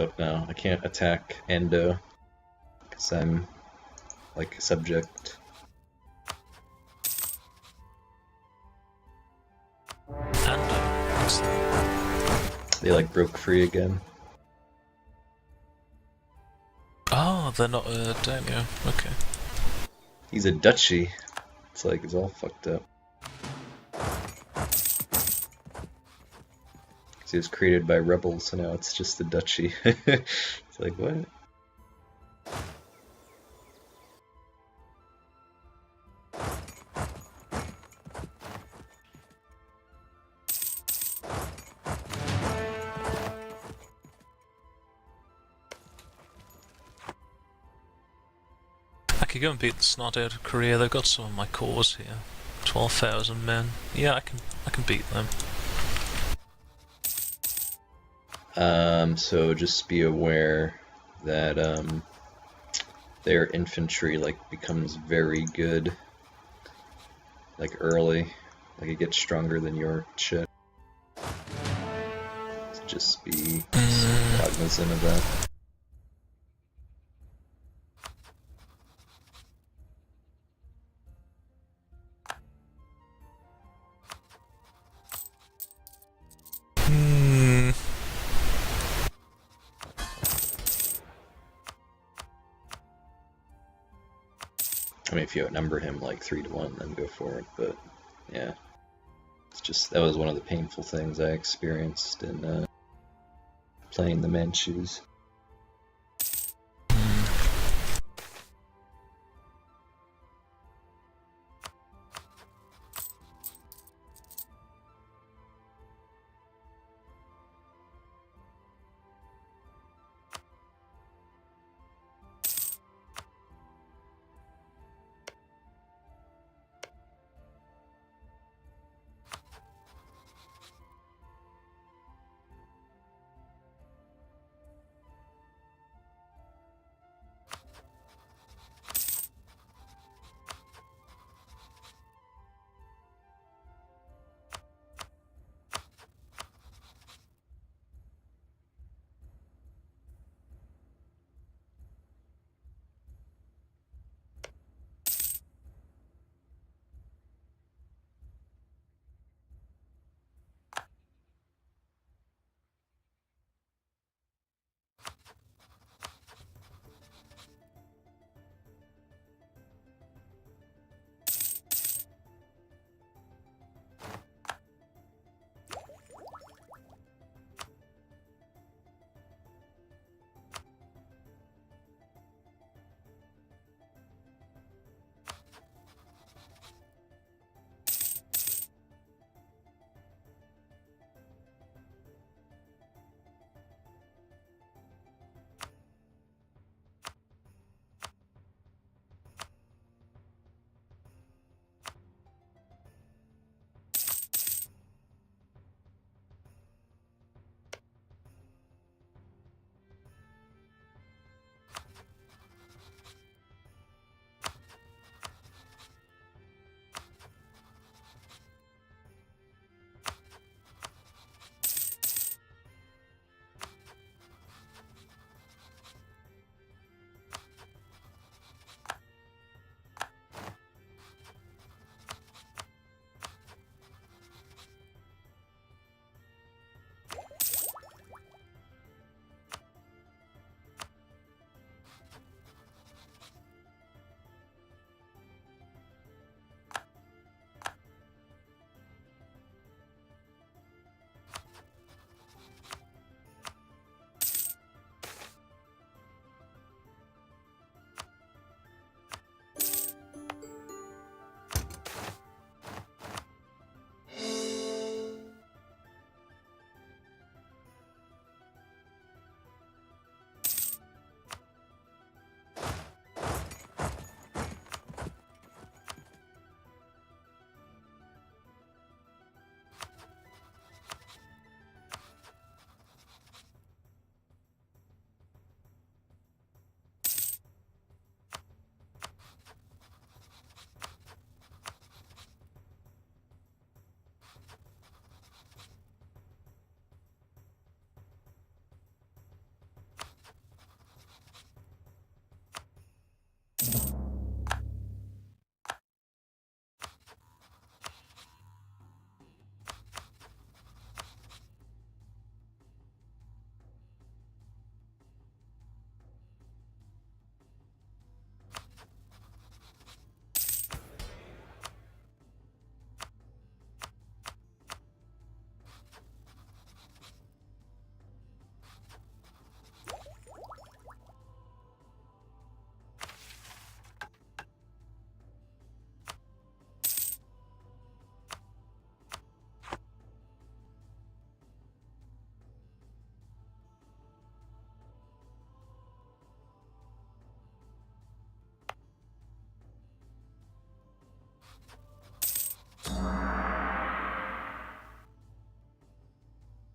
up now. I can't attack Endo because I'm like subject. And what's that? They like broke free again. Oh, they're not a daimyo. Okay. He's a duchy. It's like it's all fucked up. He was created by rebels, so now it's just the duchy. It's like, what? I could go and beat the snot out of Korea. They've got some of my cores here. 12,000 men. Yeah, I can beat them. So just be aware that their infantry like becomes very good like early. Like it gets stronger than your shit. So just be cognizant of that. I mean, if you outnumber him like 3-1, then go for it. But yeah, it's just that was one of the painful things I experienced in playing the Manchus.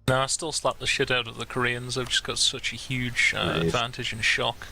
No, I still slap the shit out of the Koreans. They've just got such a huge Nice. advantage in shock.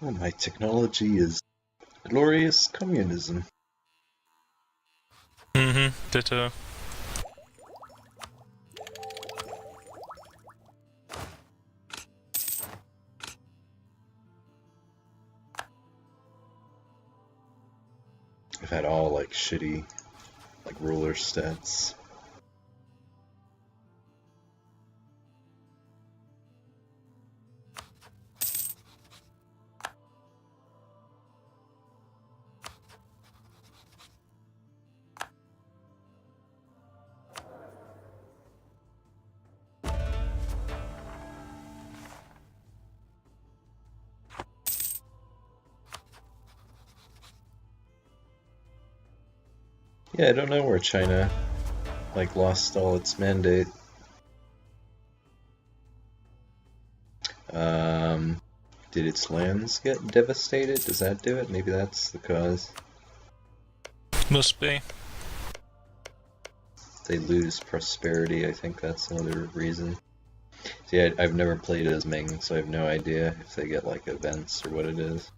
Oh, my technology is glorious communism. Ditto. I've had all like shitty like ruler stats. Yeah, I don't know where China like lost all its mandate. Did its lands get devastated? Does that do it? Maybe that's the cause. Must be. They lose prosperity. I think that's another reason. See, I've never played as Ming, so I have no idea if they get like events or what it is.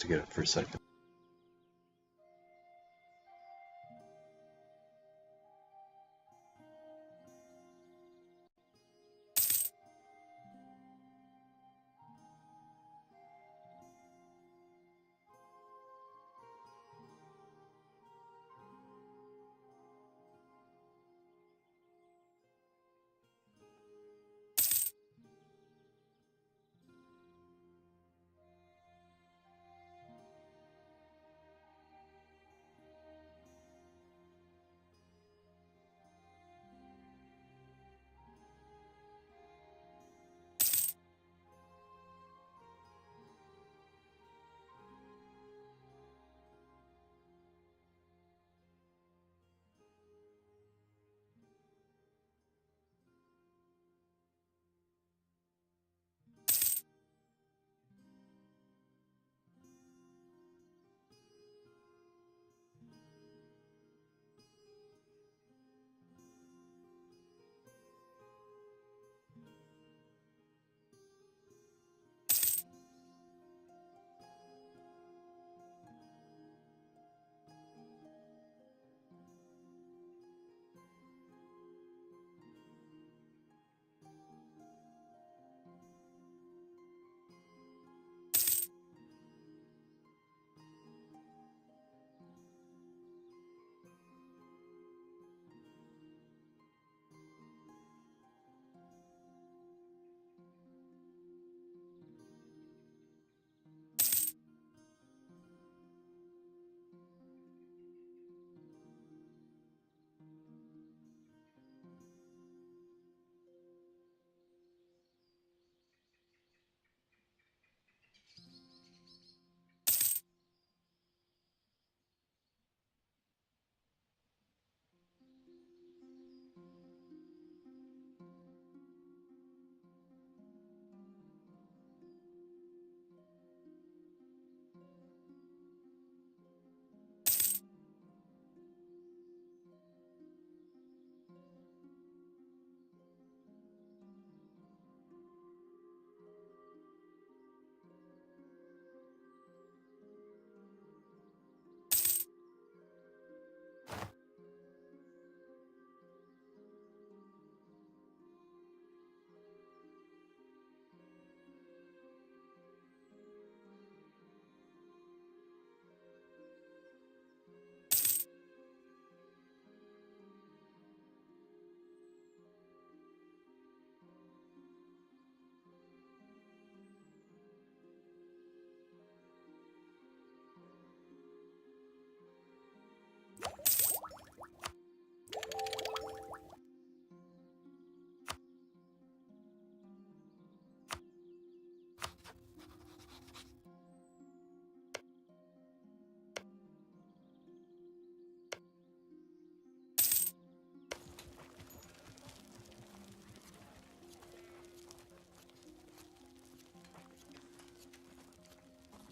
to get up for a second.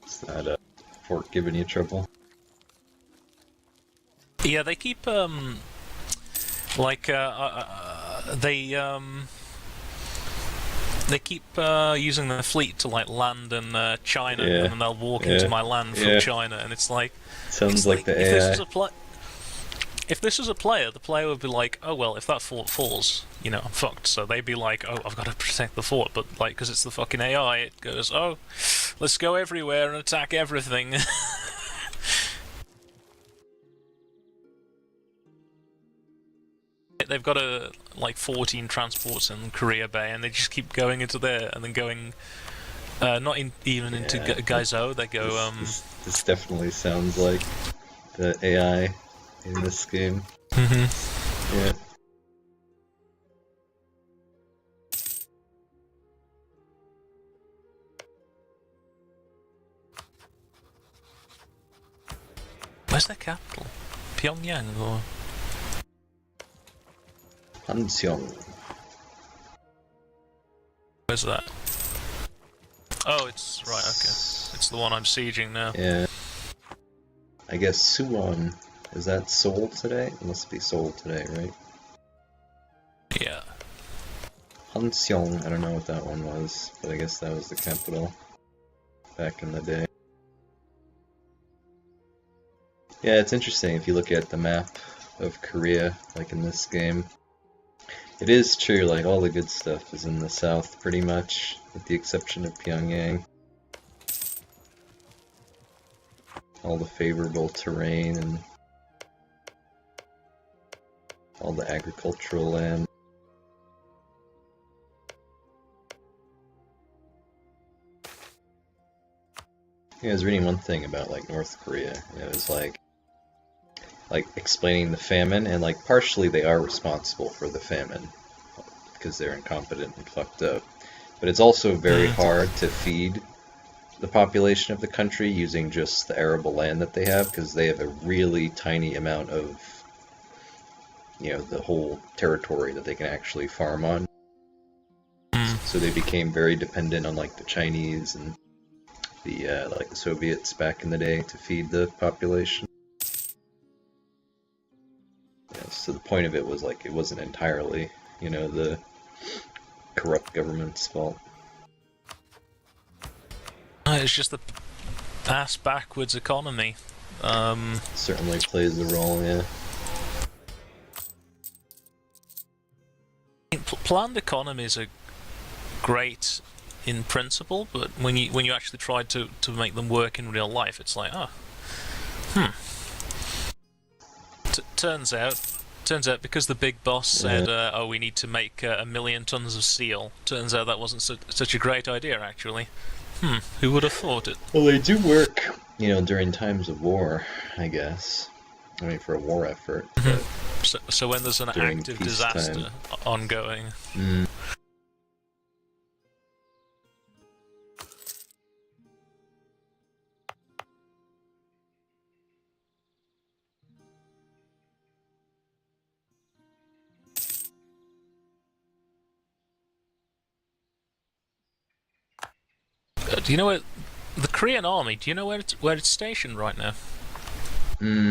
Is that fort giving you trouble? Yeah, they keep like they keep using their fleet to like land in China, Yeah. and then they'll walk into my land from Yeah. China, and it's like Sounds like the if AI. if this was a player, the player would be like, oh well, if that fort falls, you know, I'm fucked. So they'd be like, oh, I've got to protect the fort. But like, because it's the fucking AI, it goes, oh, let's go everywhere and attack everything. They've got like 14 transports in Korea Bay, and they just keep going into there, and then going, not even into Gaizo. They go. This definitely sounds like the AI in this game. Yeah. Where's their capital? Pyongyang or? Hanseong. Where's that? Oh, it's right. Okay, it's the one I'm sieging now. Yeah. I guess Suwon. Is that Seoul today? It must be Seoul today, right? Yeah. Hanseong, I don't know what that one was, but I guess that was the capital back in the day. Yeah, it's interesting if you look at the map of Korea, like in this game. It is true, like all the good stuff is in the south pretty much, with the exception of Pyongyang. All the favorable terrain and all the agricultural land. Yeah, I was reading one thing about like North Korea, and it was like explaining the famine, and like partially they are responsible for the famine because they're incompetent and fucked up. But it's also very hard to feed the population of the country using just the arable land that they have, because they have a really tiny amount of, you know, the whole territory that they can actually farm on. So they became very dependent on like the Chinese and the like the Soviets back in the day to feed the population. Yeah, so the point of it was like it wasn't entirely, you know, the corrupt government's fault. It's just the ass backwards economy. Certainly plays a role, yeah. Planned economies are great in principle, but when you actually try to make them work in real life, it's like, turns out because the big boss said, oh, we need to make 1 million tons of steel. Turns out that wasn't such a great idea, actually. Who would have thought it? Well, they do work, you know, during times of war, I guess. I mean, for a war effort. But so when there's an active disaster ongoing. Do you know where the Korean army? Do you know where it's stationed right now?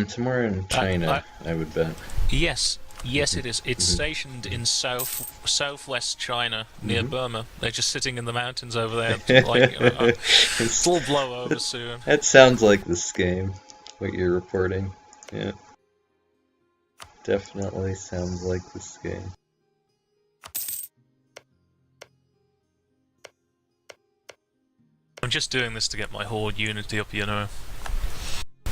Somewhere in China, I would bet. Yes, it is. It's stationed in southwest China near Burma. They're just sitting in the mountains over there. Like, it'll blow over soon. That sounds like this game, what you're reporting. Yeah. Definitely sounds like this game. I'm just doing this to get my horde unity up, you know.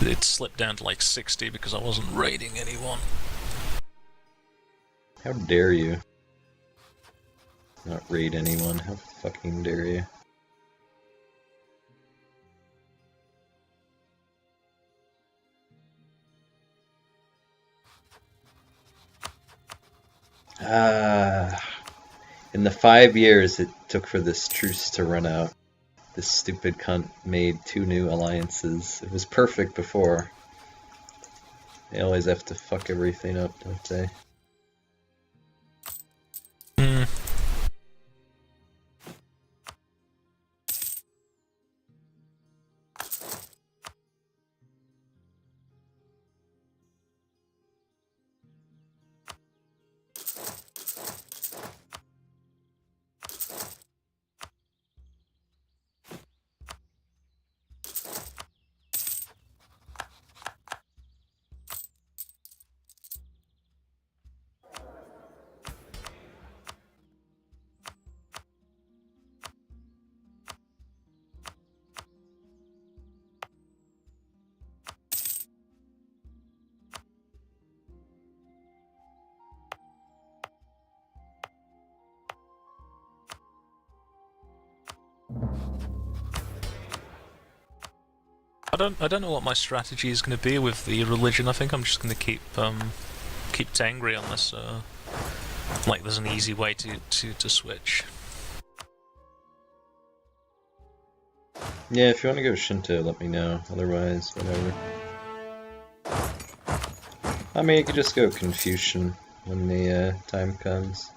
It slipped down to like 60 because I wasn't raiding anyone. How dare you not raid anyone? How fucking dare you? In the 5 years it took for this truce to run out, this stupid cunt made 2 new alliances. It was perfect before. They always have to fuck everything up, don't they? I don't know what my strategy is going to be with the religion. I think I'm just going to keep Tengri unless like there's an easy way to switch. Yeah, if you want to go Shinto, let me know. Otherwise, whatever. I mean, you could just go Confucian when the time comes.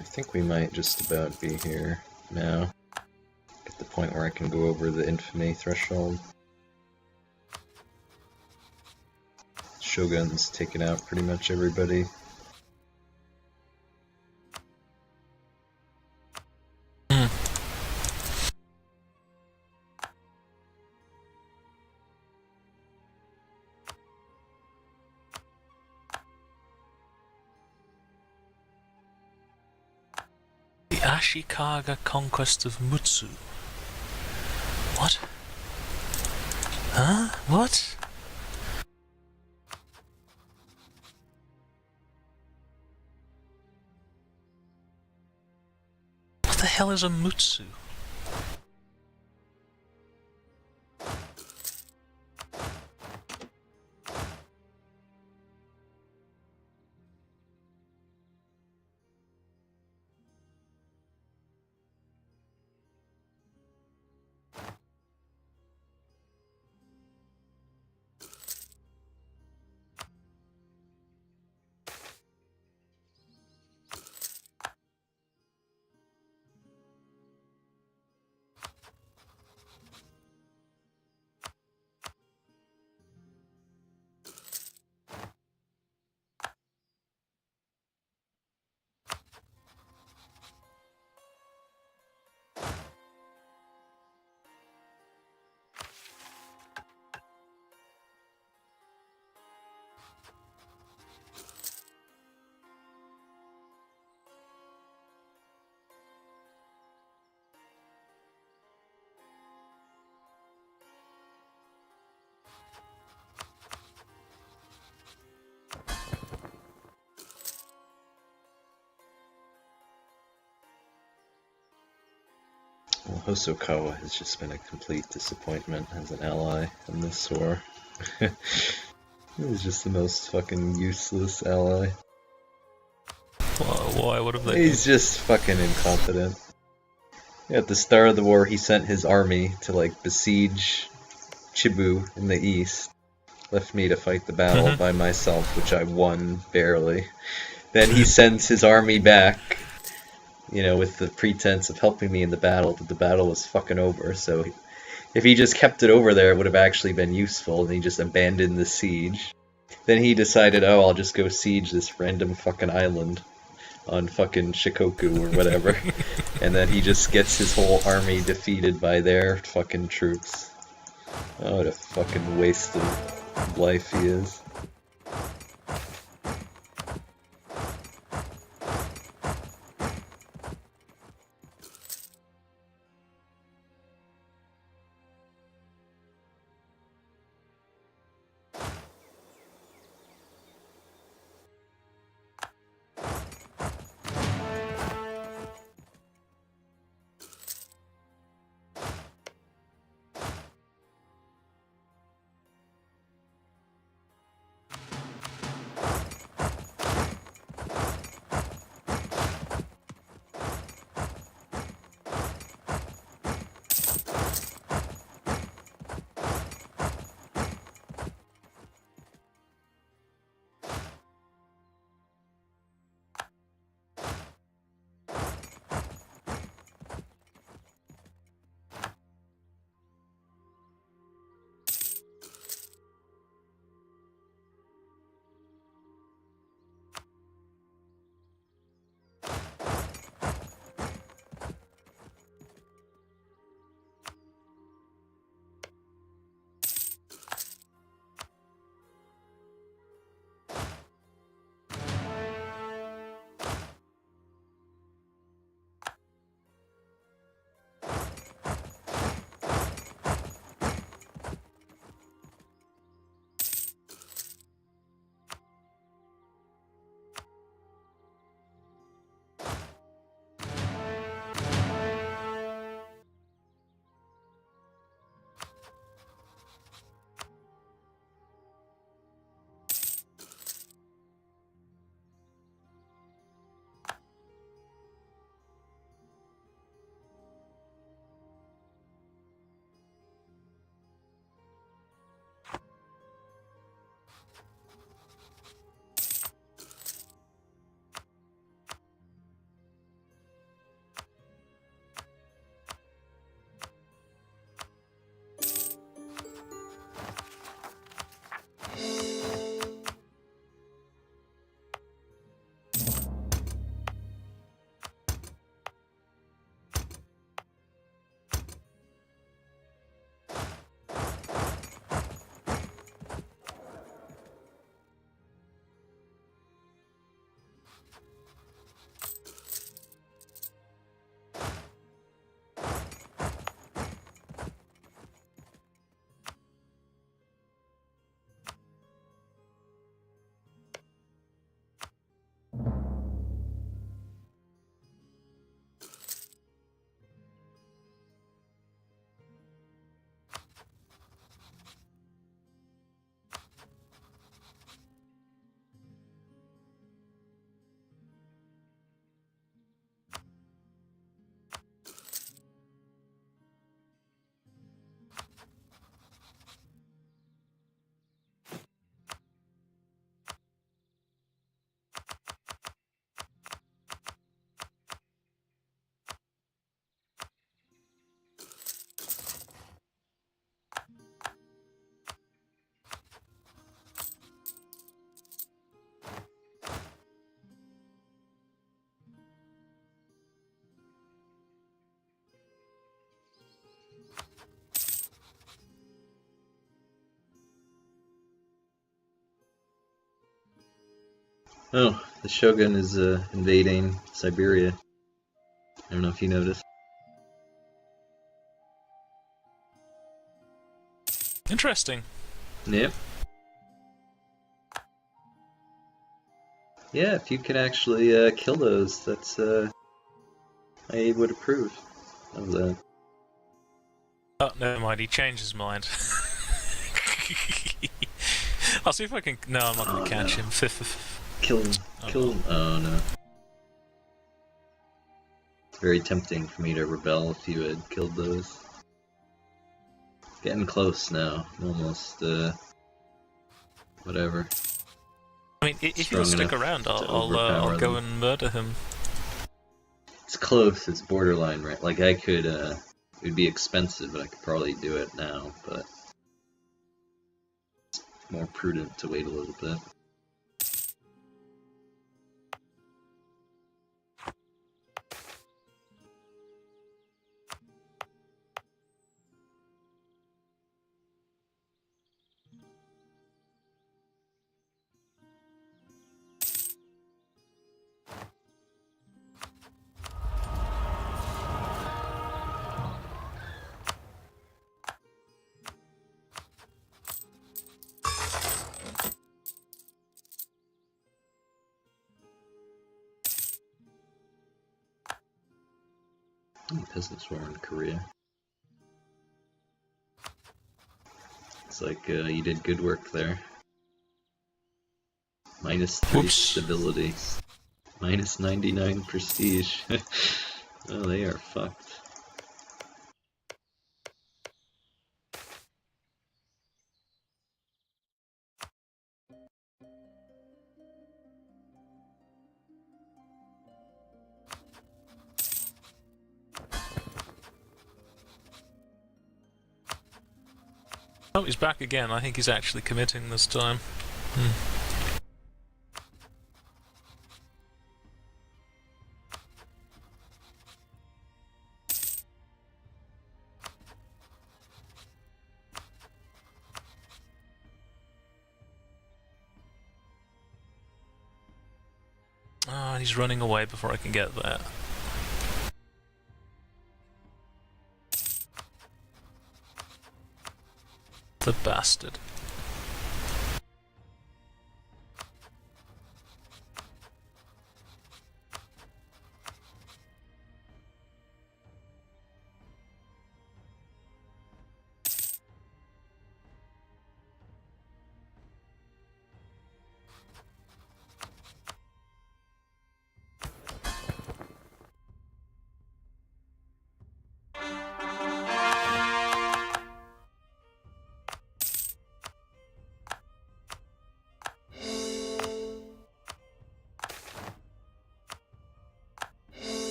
I think we might just about be here now. At the point where I can go over the infamy threshold. Shogun's taken out pretty much everybody. The Ashikaga conquest of Mutsu. What? Huh? What? What the hell is a Mutsu? Well, Hosokawa has just been a complete disappointment as an ally in this war. He's just the most fucking useless ally. Why? What have they He's just fucking incompetent. At the start of the war, he sent his army to, like, besiege Chibu in the east. Left me to fight the battle by myself, which I won barely. Then he sends his army back, you know, with the pretense of helping me in the battle, but the battle was fucking over, so if he just kept it over there, it would have actually been useful, and he just abandoned the siege. Then he decided, oh, I'll just go siege this random fucking island on fucking Shikoku or whatever, and then he just gets his whole army defeated by their fucking troops. Oh, what a fucking waste of life he is. Oh, the Shogun is invading Siberia. I don't know if you noticed. Interesting. Yep. Yeah, if you can actually kill those, that's I would approve of that. Oh, never mind. He changed his mind. I'll see if I can. No, I'm not going to catch him. Kill him. Kill him. Oh no. It's very tempting for me to rebel if you had killed those. Getting close now. Almost, whatever. I mean, if you'll stick around, I'll go and murder him. It's close, it's borderline, right? Like, I could, it would be expensive, but I could probably do it now, but it's more prudent to wait a little bit. Peasants war in Korea. It's like you did good work there. -3 stability. -99 prestige. Oh, they are fucked. Oh, he's back again. I think he's actually committing this time. Ah, he's running away before I can get there. The bastard.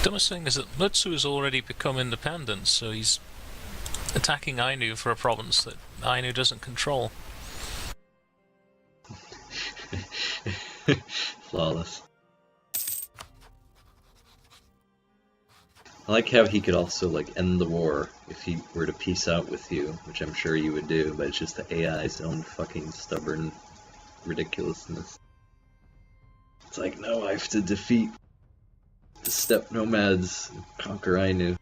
Dumbest thing is that Mutsu has already become independent, so he's attacking Ainu for a province that Ainu doesn't control. Flawless. I like how he could also like end the war if he were to peace out with you, which I'm sure you would do, but it's just the AI's own fucking stubborn ridiculousness. It's like, no, I have to defeat the steppe nomads and conquer Ainu.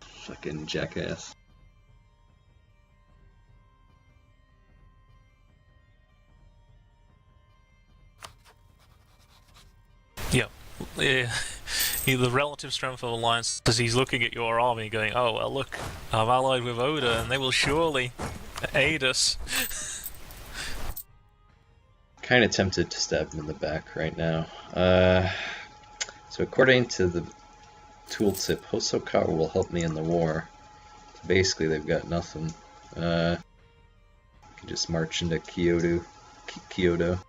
Fucking jackass. Yep. Yeah. The relative strength of alliance, because he's looking at your army going, oh, well, look, I've allied with Oda, and they will surely aid us. Kind of tempted to stab him in the back right now. So according to the tooltip, Hosokawa will help me in the war. So basically, they've got nothing. Can just march into Kyoto.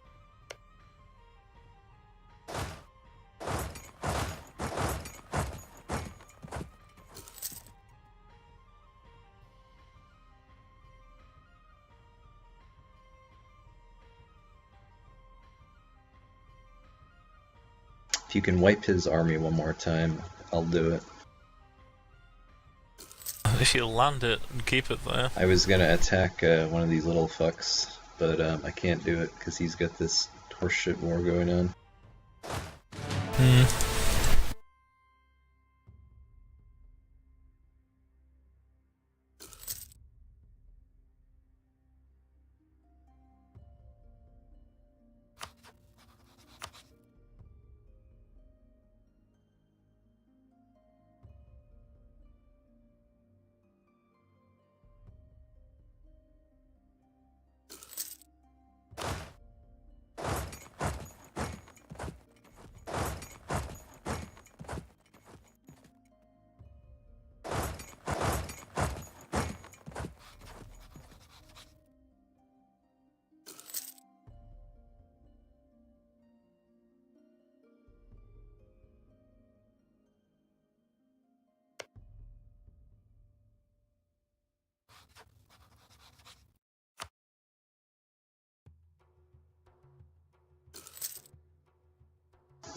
If you can wipe his army one more time, I'll do it. If you land it and keep it there. I was gonna attack one of these little fucks, but I can't do it because he's got this horseshit war going on.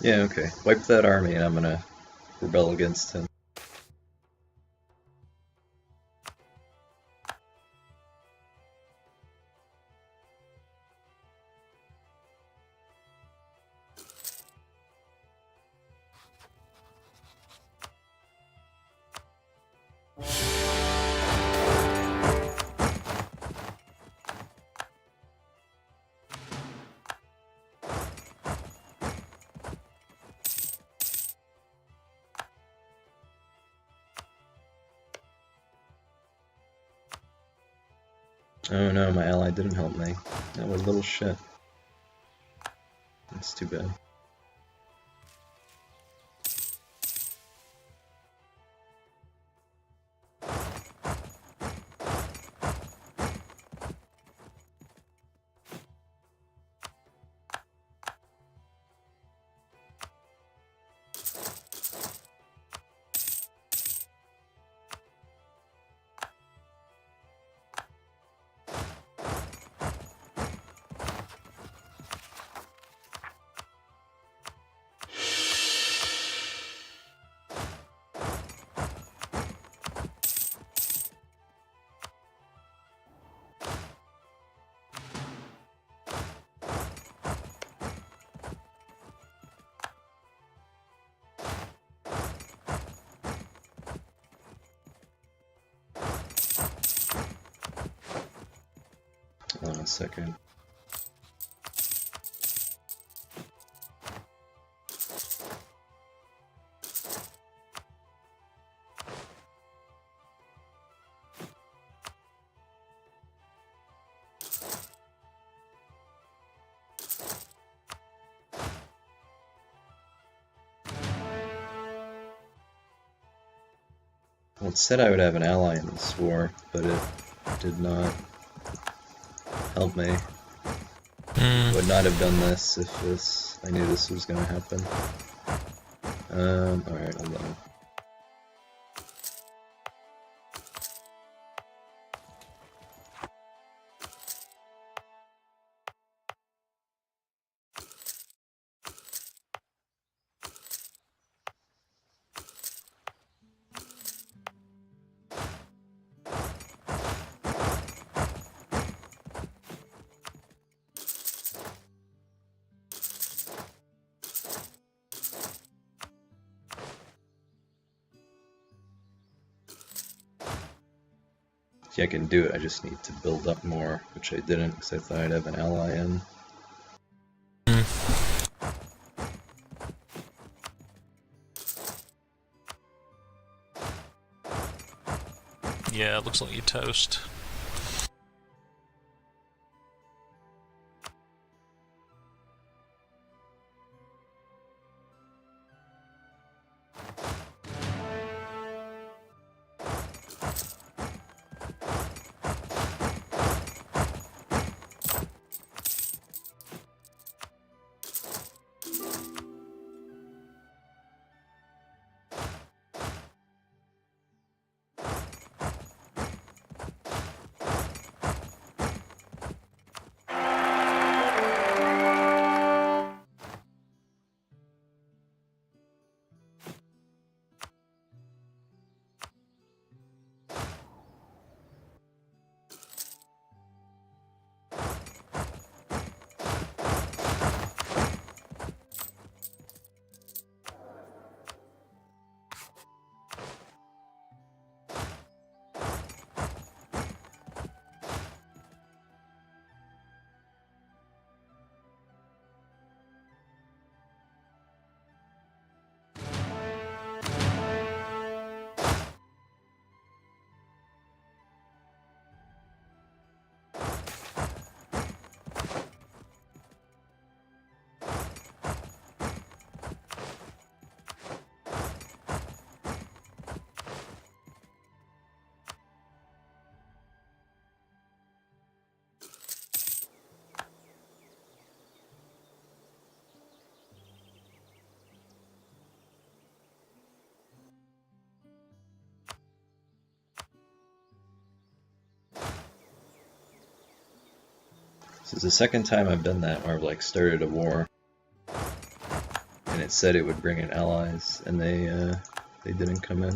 Yeah, okay. Wipe that army and I'm gonna rebel against him. Oh no, my ally didn't help me. That was a little shit. That's too bad. Hold on a second. Well, it said I would have an ally in this war, but it did not help me. Would not have done this if I knew this was going to happen. Alright, hold on. See, I can do it, I just need to build up more, which I didn't because I thought I'd have an ally in. Yeah, it looks like you're toast. This is the second time I've done that where I've like started a war and it said it would bring in allies and they didn't come in.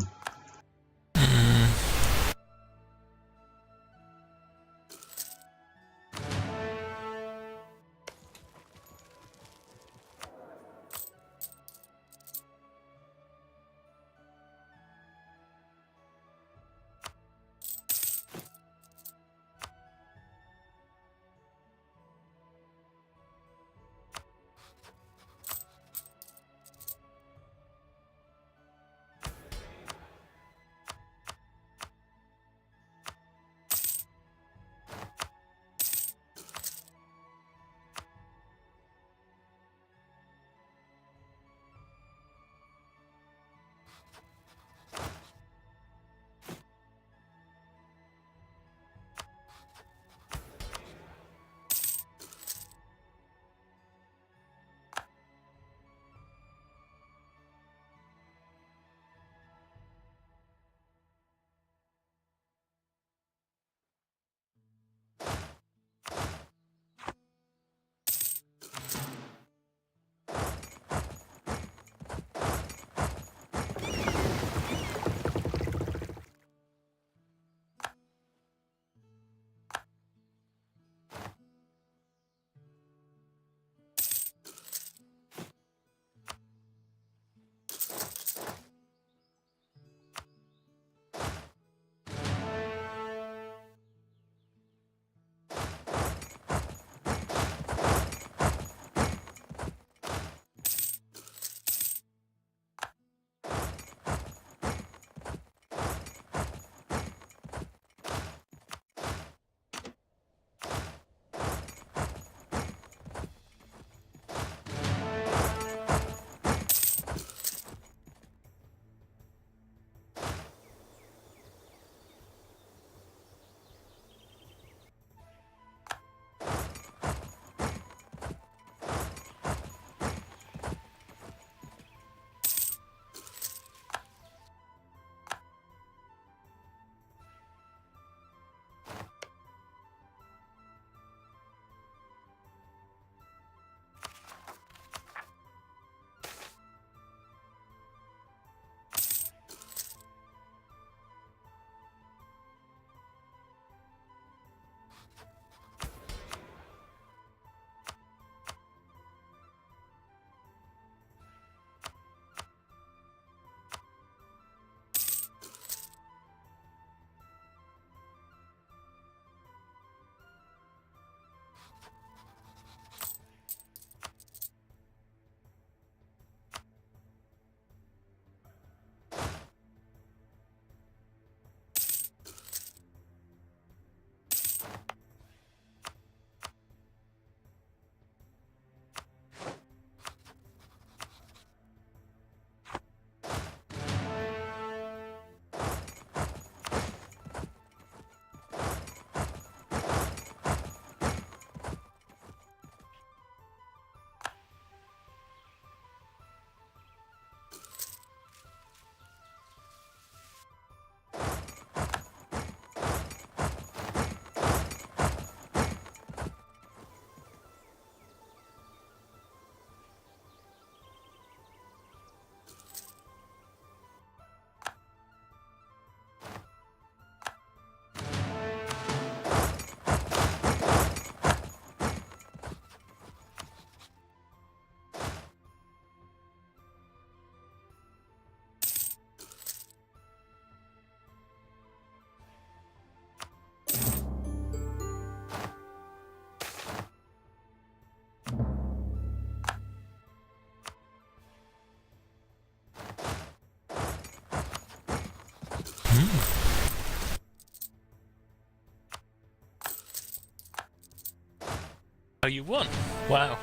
Oh, you won! Wow.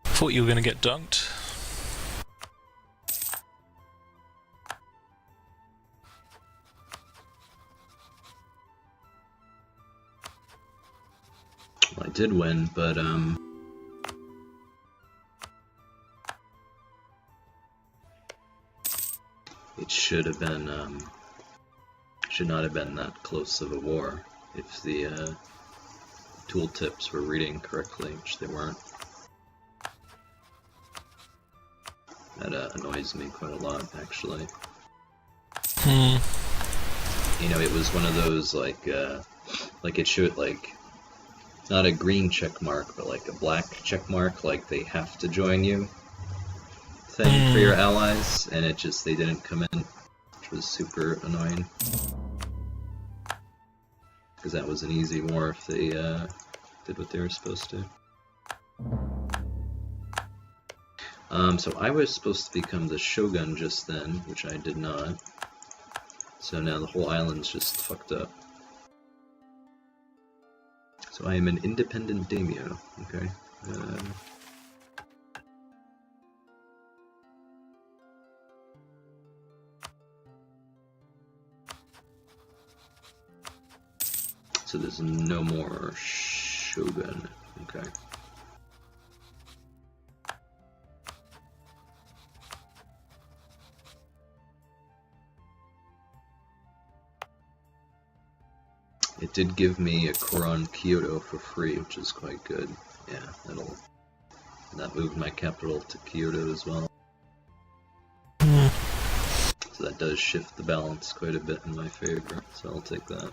Thought you were gonna get dunked. Well, I did win, but it should have been should not have been that close of a war if the tooltips were reading correctly, which they weren't. That annoys me quite a lot, actually. You know, it was one of those like it should like not a green check mark, but like a black check mark, like they have to join you thing for your allies, and it just they didn't come in, which was super annoying. Because that was an easy war if they did what they were supposed to. So I was supposed to become the shogun just then, which I did not. So now the whole island's just fucked up. So I am an independent daimyo, okay? So there's no more shogun, okay. It did give me a Koran Kyoto for free, which is quite good. Yeah, that moved my capital to Kyoto as well. So that does shift the balance quite a bit in my favor, so I'll take that.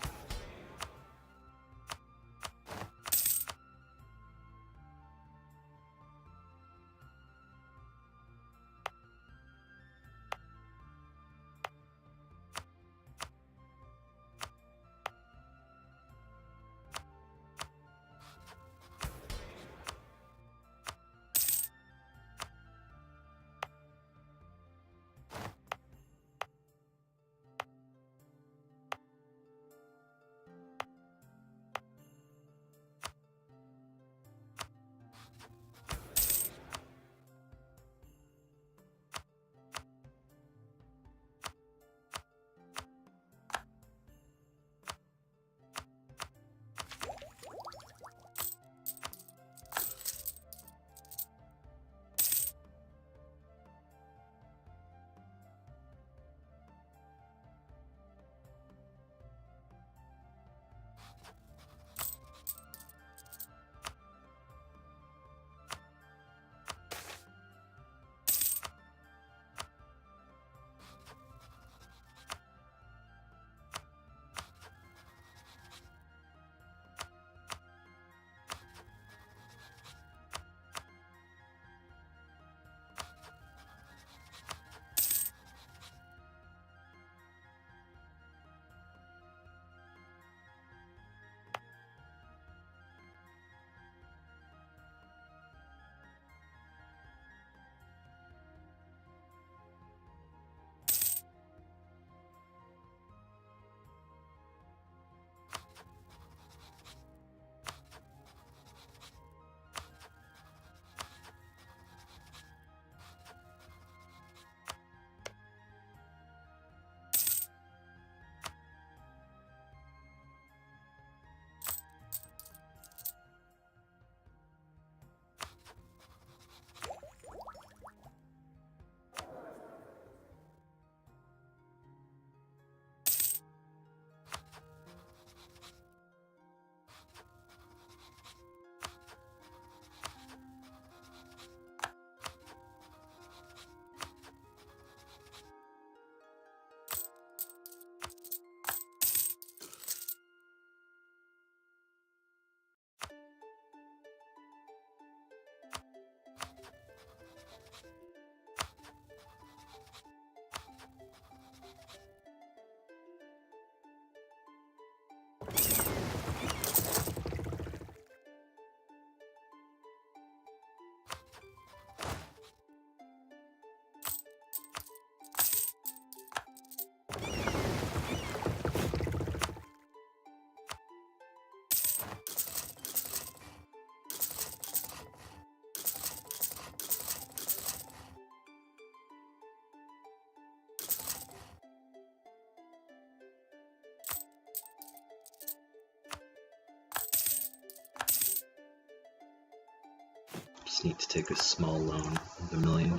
just need to take a small loan of $1 million.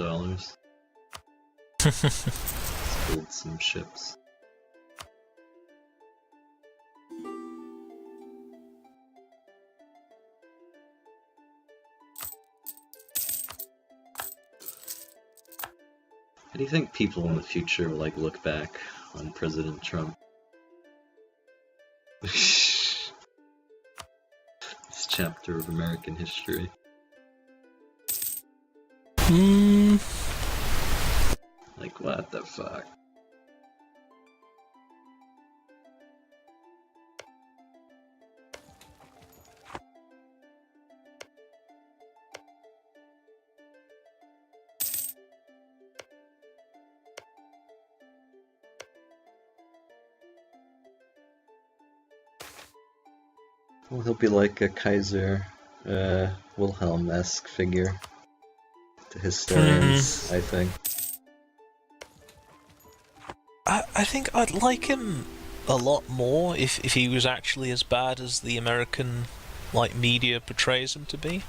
Let's build some ships. How do you think people in the future will look back on President Trump? This chapter of American history. What the fuck? Well, he'll be like a Kaiser Wilhelm-esque figure to historians, I think. I think I'd like him a lot more if he was actually as bad as the American media portrays him to be.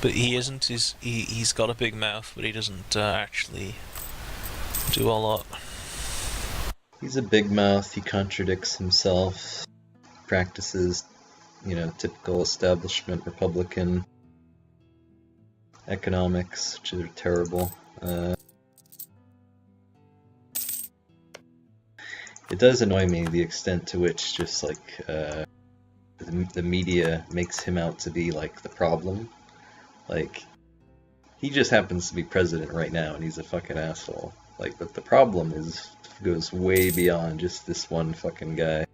But he isn't. He's got a big mouth, but he doesn't actually do a lot. He's a big mouth. He contradicts himself. Practices, typical establishment Republican economics, which are terrible. It does annoy me the extent to which just the media makes him out to be the problem. He just happens to be president right now and he's a fucking asshole. But the problem goes way beyond just this one fucking guy.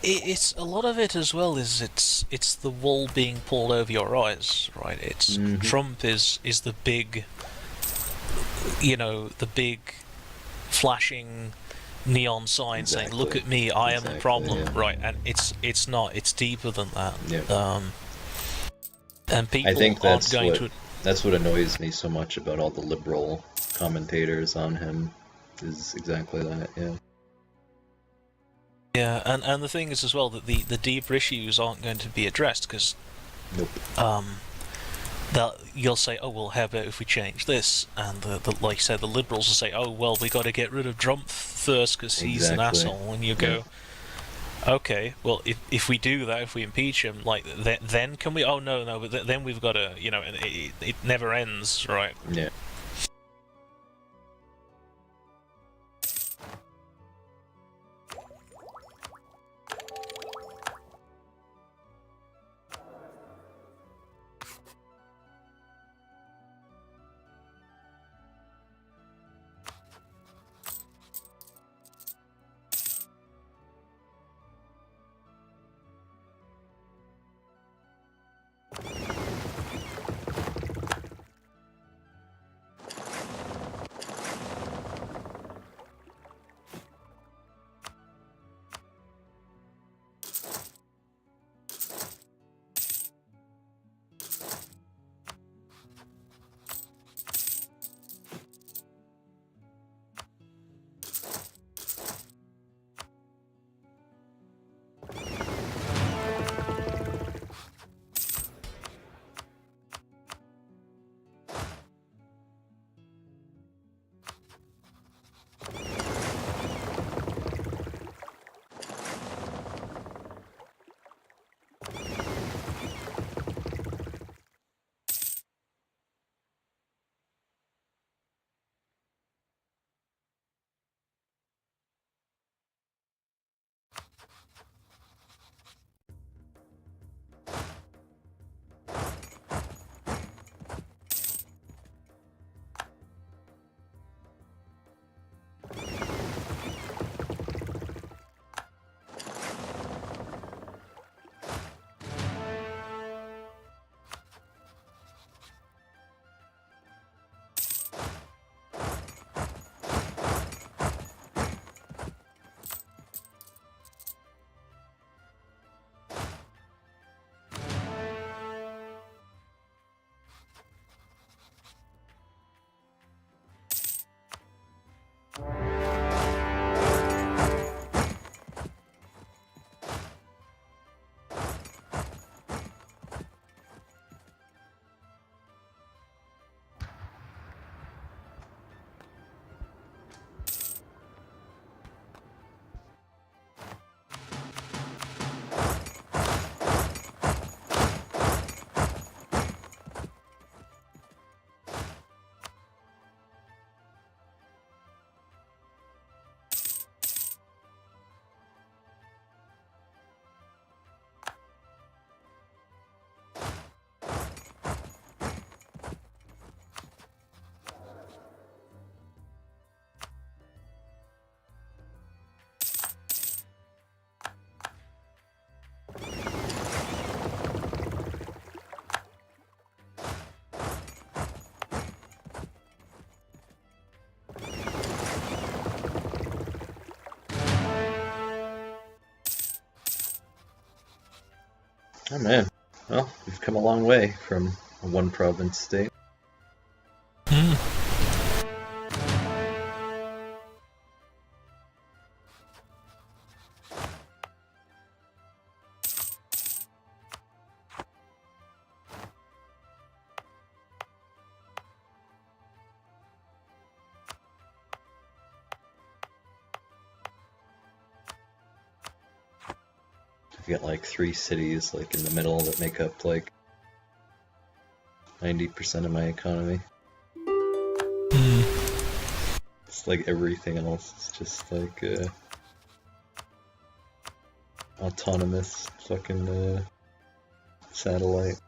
It's a lot of it as well. It's the wool being pulled over your eyes, right? It's Trump is the big, the big flashing neon sign saying, "Look at me, I am the problem," right? And it's not. It's deeper than that. Yeah. And people I think aren't going to. That's what annoys me so much about all the liberal commentators on him. Is exactly that. Yeah. Yeah, and the thing is as well that the deeper issues aren't going to be addressed because, Nope. You'll say, oh well, how about if we change this? And like you said, the liberals will say, oh well, we got to get rid of Trump first because he's an asshole. And you go, okay, well if we do that, if we impeach him, then can we? Oh no, but then we've got to, and it never ends, right? Yeah. Oh man, well, we've come a long way from a one province state. Hmm. We've got like 3 cities like in the middle that make up like 90% of my economy. Hmm. It's like everything else is just like autonomous fucking satellite.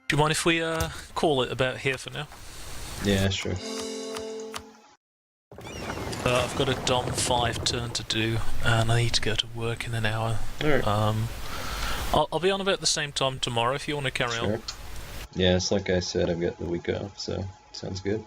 Do you mind if we call it about here for now? Yeah, sure. I've got a Dom 5 turn to do, and I need to go to work in an hour. Alright. I'll be on about the same time tomorrow if you want to carry on. Yeah, it's like I said, I've got the week off, so sounds good.